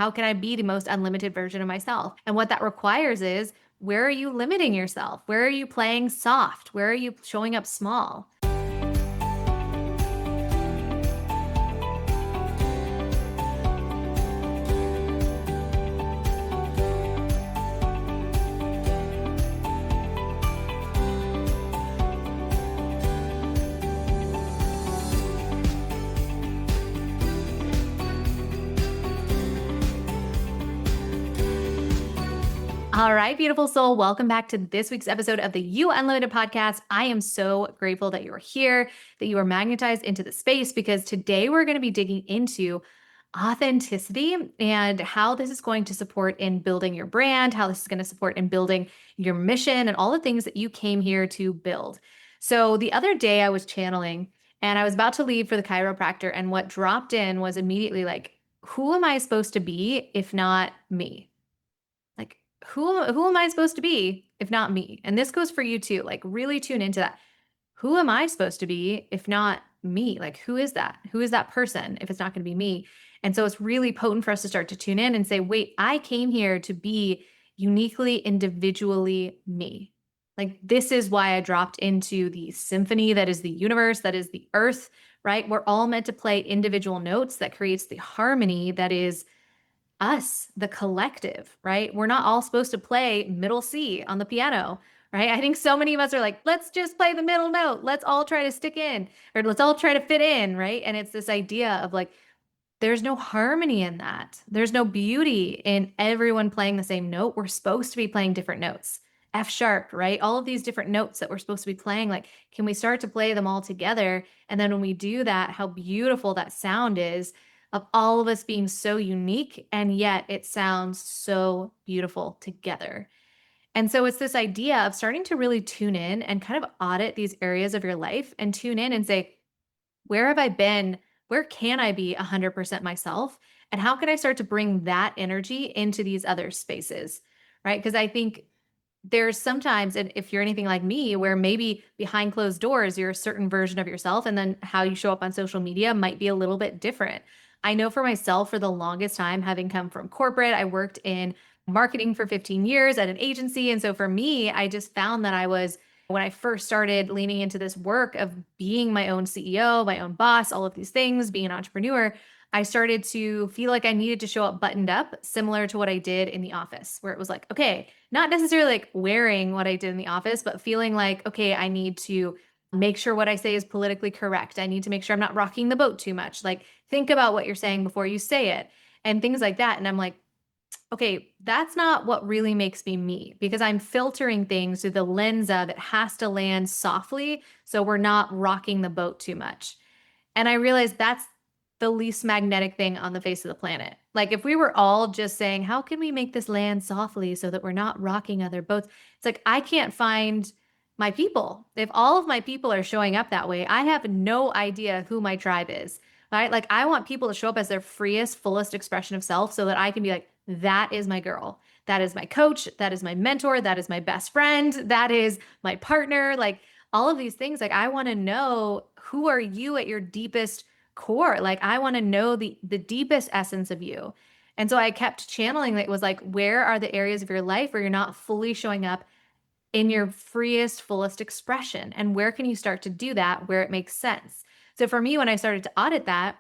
How can I be the most unlimited version of myself? And what that requires is, where are you limiting yourself? Where are you playing soft? Where are you showing up small? All right, beautiful soul. Welcome back to this week's episode of the You Unlimited podcast. I am so grateful that you are here, that you are magnetized into the space, because today we're going to be digging into authenticity and how this is going to support in building your brand, how this is going to support in building your mission, and all the things that you came here to build. So the other day I was channeling and I was about to leave for the chiropractor, and what dropped in was immediately like, who am I supposed to be if not me? Like, who am I supposed to be if not me? And this goes for you too. Like, really tune into that. Who am I supposed to be if not me? Like, who is that? Who is that person if it's not going to be me? And so it's really potent for us to start to tune in and say, wait, I came here to be uniquely, individually me. Like, this is why I dropped into the symphony that is the universe, that is the earth, right? We're all meant to play individual notes that creates the harmony that is us, the collective, right? We're not all supposed to play middle C on the piano, right? I think so many of us are like, let's just play the middle note. Let's all try to stick in, or let's all try to fit in, right? And it's this idea of like, there's no harmony in that. There's no beauty in everyone playing the same note. We're supposed to be playing different notes. F sharp, right? All of these different notes that we're supposed to be playing, like, can we start to play them all together? And then when we do that, how beautiful that sound is of all of us being so unique, and yet it sounds so beautiful together. And so it's this idea of starting to really tune in and kind of audit these areas of your life and tune in and say, where have I been? Where can I be 100% myself? And how can I start to bring that energy into these other spaces? Right? Because I think there's sometimes, and if you're anything like me, where maybe behind closed doors, you're a certain version of yourself, and then how you show up on social media might be a little bit different. I know for myself, for the longest time, having come from corporate, I worked in marketing for 15 years at an agency. And so for me, I just found that when I first started leaning into this work of being my own CEO, my own boss, all of these things, being an entrepreneur, I started to feel like I needed to show up buttoned up, similar to what I did in the office, where it was like, okay, not necessarily like wearing what I did in the office, but feeling like, okay, I need to make sure what I say is politically correct. I need to make sure I'm not rocking the boat too much. Like, think about what you're saying before you say it and things like that. And I'm like, okay, that's not what really makes me me, because I'm filtering things through the lens of it has to land softly so we're not rocking the boat too much. And I realized that's the least magnetic thing on the face of the planet. Like, if we were all just saying, how can we make this land softly so that we're not rocking other boats? It's like, I can't find my people. If all of my people are showing up that way, I have no idea who my tribe is, right? Like, I want people to show up as their freest, fullest expression of self so that I can be like, that is my girl. That is my coach. That is my mentor. That is my best friend. That is my partner. Like, all of these things, like, I want to know, who are you at your deepest core? Like, I want to know the deepest essence of you. And so I kept channeling. It was like, where are the areas of your life where you're not fully showing up in your freest, fullest expression? And where can you start to do that where it makes sense? So for me, when I started to audit that,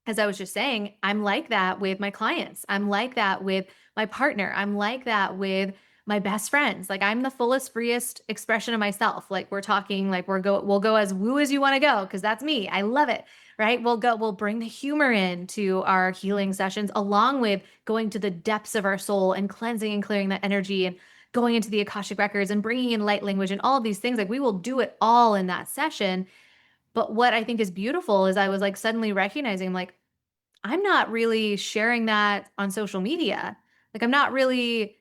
as I was just saying, I'm like that with my clients. I'm like that with my partner. I'm like that with my best friends. Like, I'm the fullest, freest expression of myself. Like, we're talking, like, we'll go as woo as you want to go, because that's me. I love it. Right? We'll bring the humor in to our healing sessions, along with going to the depths of our soul and cleansing and clearing that energy and going into the Akashic records and bringing in light language and all of these things. Like, we will do it all in that session. But what I think is beautiful is I was like suddenly recognizing, like, I'm not really sharing that on social media. Like, I'm not really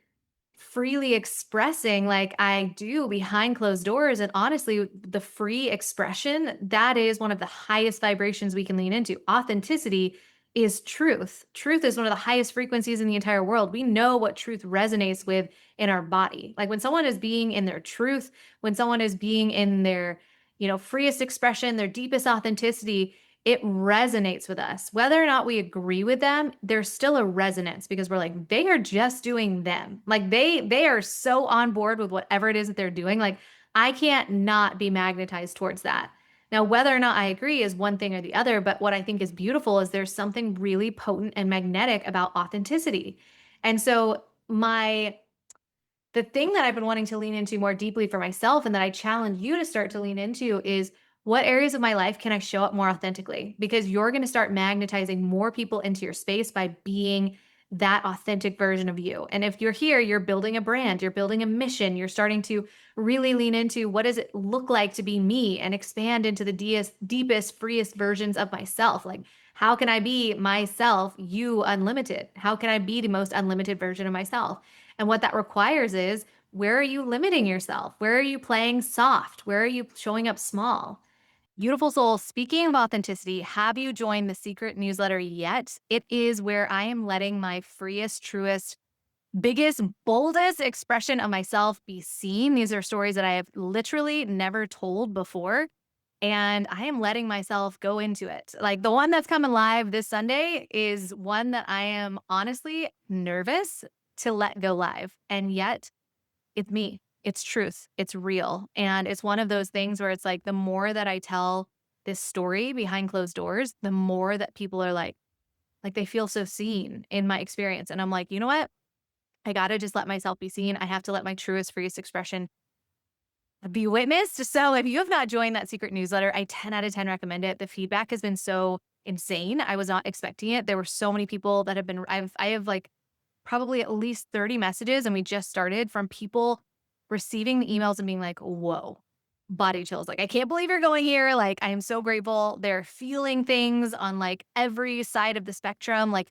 freely expressing like I do behind closed doors. And honestly, the free expression, that is one of the highest vibrations we can lean into. Authenticity is truth. Truth is one of the highest frequencies in the entire world. We know what truth resonates with in our body. Like, when someone is being in their truth, when someone is being in their, freest expression, their deepest authenticity, it resonates with us. Whether or not we agree with them, there's still a resonance because we're like, they are just doing them. Like they are so on board with whatever it is that they're doing. Like I can't not be magnetized towards that. Now, whether or not I agree is one thing or the other, but what I think is beautiful is there's something really potent and magnetic about authenticity. And so the thing that I've been wanting to lean into more deeply for myself and that I challenge you to start to lean into is what areas of my life can I show up more authentically? Because you're going to start magnetizing more people into your space by being that authentic version of you. And if you're here, you're building a brand, you're building a mission, you're starting to really lean into what does it look like to be me and expand into the deepest, freest versions of myself. Like, how can I be myself, you unlimited? How can I be the most unlimited version of myself? And what that requires is where are you limiting yourself? Where are you playing soft? Where are you showing up small? Beautiful soul, speaking of authenticity, have you joined the secret newsletter yet? It is where I am letting my freest, truest, biggest, boldest expression of myself be seen. These are stories that I have literally never told before. And I am letting myself go into it. Like the one that's coming live this Sunday is one that I am honestly nervous to let go live. And yet it's me. It's truth. It's real. And it's one of those things where it's like the more that I tell this story behind closed doors, the more that people are like they feel so seen in my experience. And I'm like, you know what? I got to just let myself be seen. I have to let my truest, freest expression be witnessed. So if you have not joined that secret newsletter, I 10 out of 10 recommend it. The feedback has been so insane. I was not expecting it. There were so many people that have been, I have like probably at least 30 messages, and we just started from people receiving the emails and being like, whoa, body chills. Like, I can't believe you're going here. Like, I am so grateful. They're feeling things on like every side of the spectrum. Like,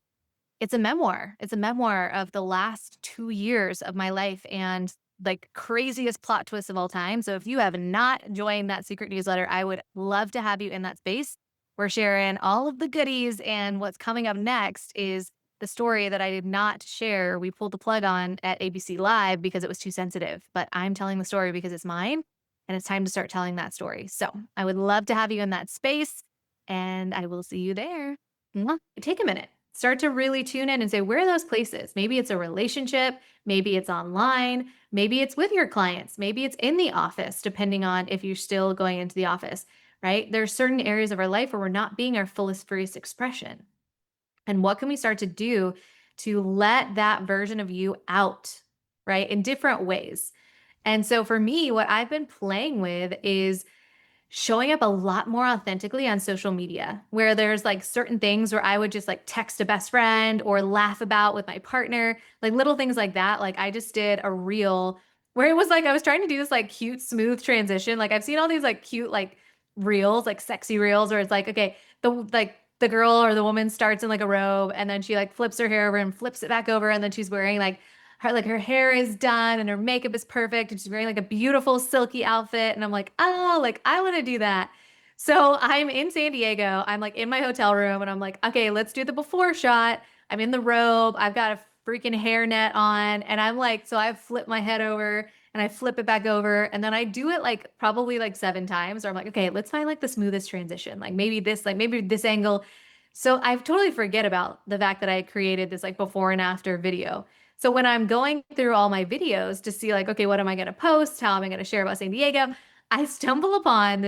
it's a memoir. It's a memoir of the last 2 years of my life and like craziest plot twist of all time. So if you have not joined that secret newsletter, I would love to have you in that space. We're sharing all of the goodies, and what's coming up next is the story that I did not share. We pulled the plug on at ABC Live because it was too sensitive, but I'm telling the story because it's mine and it's time to start telling that story. So I would love to have you in that space, and I will see you there. Mwah. Take a minute. Start to really tune in and say, where are those places? Maybe it's a relationship. Maybe it's online. Maybe it's with your clients. Maybe it's in the office, depending on if you're still going into the office, right? There are certain areas of our life where we're not being our fullest, freest expression. And what can we start to do to let that version of you out, right? In different ways. And so for me, what I've been playing with is showing up a lot more authentically on social media, where there's like certain things where I would just like text a best friend or laugh about with my partner, like little things like that. Like I just did a reel where it was like I was trying to do this like cute, smooth transition. Like I've seen all these like cute, like reels, like sexy reels where it's like, okay, the girl or the woman starts in like a robe and then she like flips her hair over and flips it back over and then she's wearing like her hair is done and her makeup is perfect and she's wearing like a beautiful silky outfit. And I'm like, oh, like I want to do that. So I'm in San Diego. I'm like in my hotel room and I'm like, okay, let's do the before shot. I'm in the robe. I've got a freaking hairnet on. And I'm like, so I flip my head over and I flip it back over. And then I do it like probably like 7 times. Or I'm like, okay, let's find like the smoothest transition. Like maybe this angle. So I totally forget about the fact that I created this like before and after video. So when I'm going through all my videos to see like, okay, what am I going to post? How am I going to share about San Diego? I stumble upon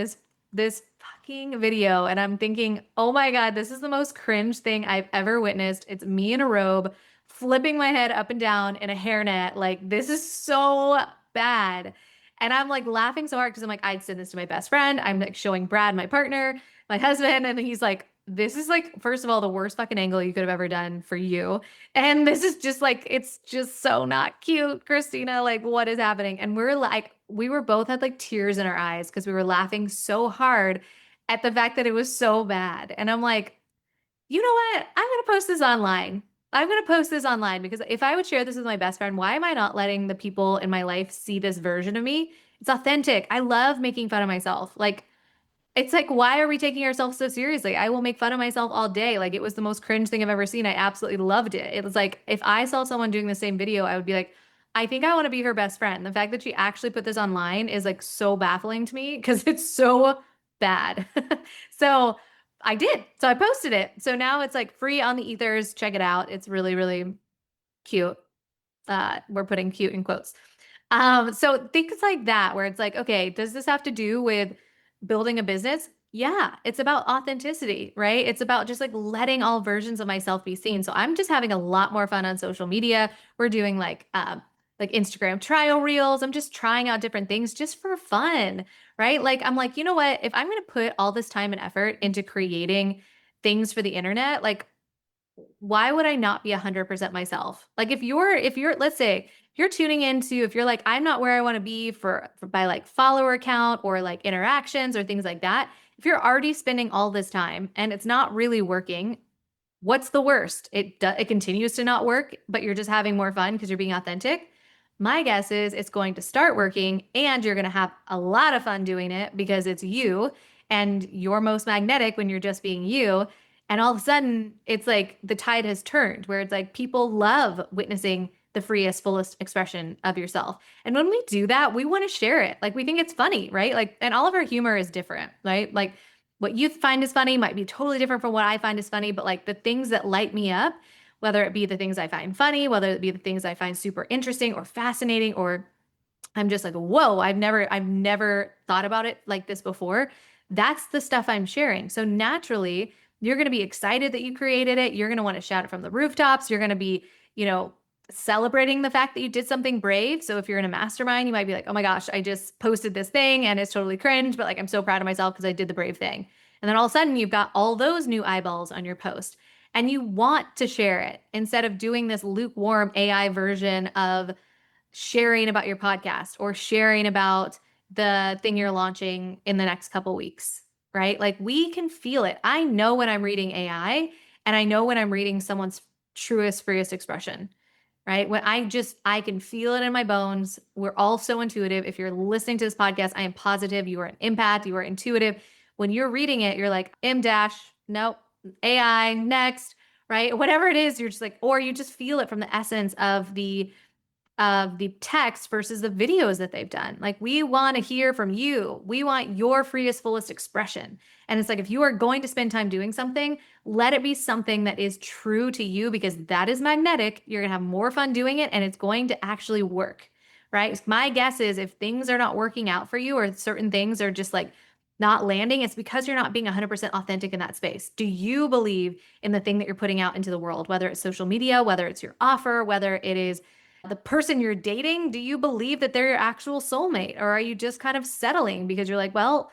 this fucking video and I'm thinking, "Oh my God, this is the most cringe thing I've ever witnessed. It's me in a robe, flipping my head up and down in a hairnet. Like this is so bad." And I'm like laughing so hard because I'm like, I'd send this to my best friend. I'm like showing Brad, my partner, my husband, and he's like, this is like, first of all, the worst fucking angle you could have ever done for you. And this is just like, it's just so not cute, Christina. Like, what is happening? And we're like, we were both had like tears in our eyes because we were laughing so hard at the fact that it was so bad. And I'm like, you know what? I'm going to post this online. I'm going to post this online because if I would share this with my best friend, why am I not letting the people in my life see this version of me? It's authentic. I love making fun of myself. Like, it's like, why are we taking ourselves so seriously? I will make fun of myself all day. Like, it was the most cringe thing I've ever seen. I absolutely loved it. It was like, if I saw someone doing the same video, I would be like, I think I want to be her best friend. The fact that she actually put this online is like so baffling to me because it's so bad. So, I did. So I posted it. So now it's like free on the ethers. Check it out. It's really, really cute. We're putting cute in quotes. So things like that, where it's like, okay, does this have to do with building a business? Yeah, it's about authenticity, right? It's about just like letting all versions of myself be seen. So I'm just having a lot more fun on social media. We're doing like Instagram trial reels. I'm just trying out different things just for fun, right? Like I'm like, you know what? If I'm going to put all this time and effort into creating things for the internet, like why would I not be 100% myself? Like if you're let's say if you're tuning into if you're like I'm not where I want to be for by like follower count or like interactions or things like that, if you're already spending all this time and it's not really working, what's the worst? It continues to not work, but you're just having more fun because you're being authentic. My guess is it's going to start working and you're going to have a lot of fun doing it because it's you and you're most magnetic when you're just being you. And all of a sudden, it's like the tide has turned where it's like people love witnessing the freest, fullest expression of yourself. And when we do that, we want to share it. Like we think it's funny, right? Like, and all of our humor is different, right? Like what you find is funny might be totally different from what I find is funny, but like the things that light me up, whether it be the things I find funny, whether it be the things I find super interesting or fascinating, or I'm just like, whoa, I've never thought about it like this before. That's the stuff I'm sharing. So naturally, you're going to be excited that you created it. You're going to want to shout it from the rooftops. You're going to be, you know, celebrating the fact that you did something brave. So if you're in a mastermind, you might be like, oh my gosh, I just posted this thing and it's totally cringe, but like I'm so proud of myself because I did the brave thing. And then all of a sudden, you've got all those new eyeballs on your post and you want to share it instead of doing this lukewarm AI version of sharing about your podcast or sharing about the thing you're launching in the next couple weeks, right? Like we can feel it. I know when I'm reading AI and I know when I'm reading someone's truest, freest expression, right? When I can feel it in my bones. We're all so intuitive. If you're listening to this podcast, I am positive you are an empath, you are intuitive. When you're reading it, you're like, M dash, nope, AI, next, right? Whatever it is, you're just like, or you just feel it from the essence of the text versus the videos that they've done. Like we want to hear from you. We want your freest, fullest expression. And it's like if you are going to spend time doing something, let it be something that is true to you because that is magnetic. You're going to have more fun doing it and it's going to actually work, right? My guess is if things are not working out for you or certain things are just like not landing, it's because you're not being 100% authentic in that space. Do you believe in the thing that you're putting out into the world, whether it's social media, whether it's your offer, whether it is the person you're dating? Do you believe that they're your actual soulmate? Or are you just kind of settling because you're like, well,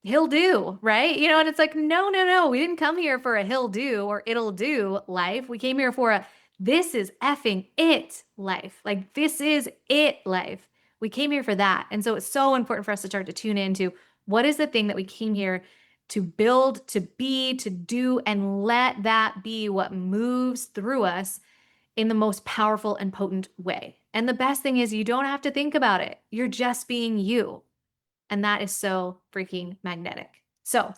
he'll do, right? You know, and it's like, no, no, no. We didn't come here for a he'll do or it'll do life. We came here for a this is effing it life. Like, this is it life. We came here for that. And so it's so important for us to start to tune into what is the thing that we came here to build, to be, to do, and let that be what moves through us in the most powerful and potent way. And the best thing is you don't have to think about it. You're just being you. And that is so freaking magnetic. So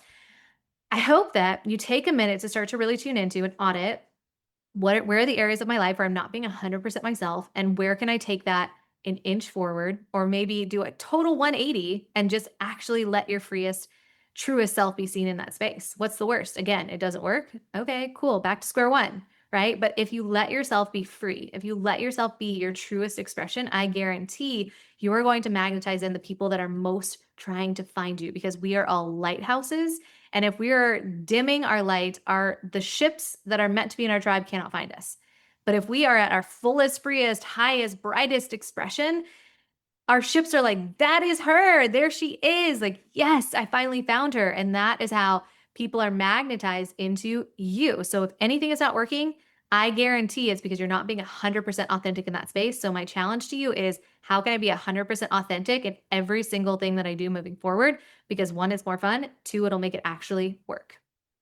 I hope that you take a minute to start to really tune into and audit where are the areas of my life where I'm not being 100% myself and where can I take that an inch forward or maybe do a total 180 and just actually let your freest, truest self be seen in that space. What's the worst? Again, it doesn't work. Okay, cool. Back to square one, right? But if you let yourself be free, if you let yourself be your truest expression, I guarantee you are going to magnetize in the people that are most trying to find you because we are all lighthouses. And if we are dimming our light, the ships that are meant to be in our tribe cannot find us. But if we are at our fullest, freest, highest, brightest expression, our ships are like, that is her. There she is. Like, yes, I finally found her. And that is how people are magnetized into you. So if anything is not working, I guarantee it's because you're not being 100% authentic in that space. So my challenge to you is how can I be 100% authentic in every single thing that I do moving forward? Because one, it's more fun. Two, it'll make it actually work.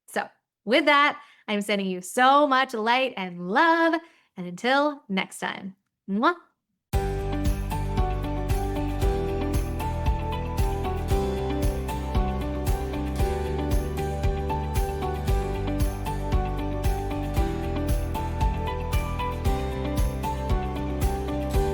So with that, I'm sending you so much light and love. And until next time, mwah.